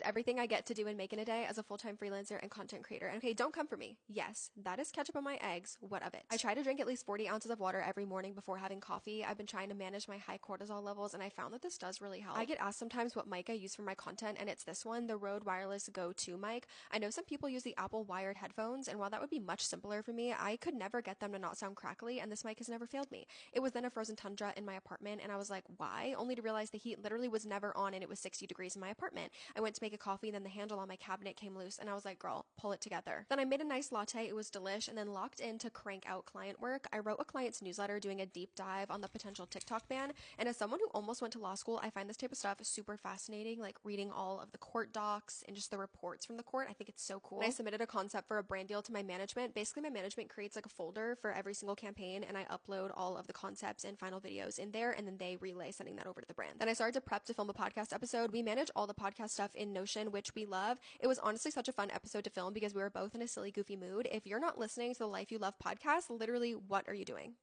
everything I get to do and make in a day as a full-time freelancer and content creator. And okay, don't come for me. Yes, that is ketchup on my eggs. What of it? I try to drink at least 40 ounces of water every morning before having coffee. I've been trying to manage my high cortisol levels, and I found that this does really help. I get asked sometimes what mic I use for my content, and it's this one, the Rode Wireless Go 2 mic. I know some people use the Apple wired headphones, and while that would be much simpler for me, I could never get them to not sound crackly, and this mic has never failed me. It was then a frozen tundra in my apartment, and I was like, why? Only to realize the heat literally was never on, and it was 60 degrees in my apartment. I went to make a coffee, and then the handle on my cabinet came loose, and I was like, girl, pull it together. Then I made a nice latte. It was delish, and then locked in to crank out client work. I wrote a client's newsletter doing a deep dive on the potential TikTok ban, and as someone who almost went to law school, I find this type of stuff super fascinating, like reading all of the court docs and just the reports from the court. I think it's so cool. And I submitted a concept for a brand deal to my management. Basically, my management creates like a folder for every single campaign, and I upload all of the concepts and final videos in there, and then they relay sending that over to the brand. Then I started to prep to film a podcast episode. We manage all the podcast stuff in Notion, which we love. It was honestly such a fun episode to film because we were both in a silly, goofy mood. If you're not listening to the Life You Love podcast, literally, what are you doing?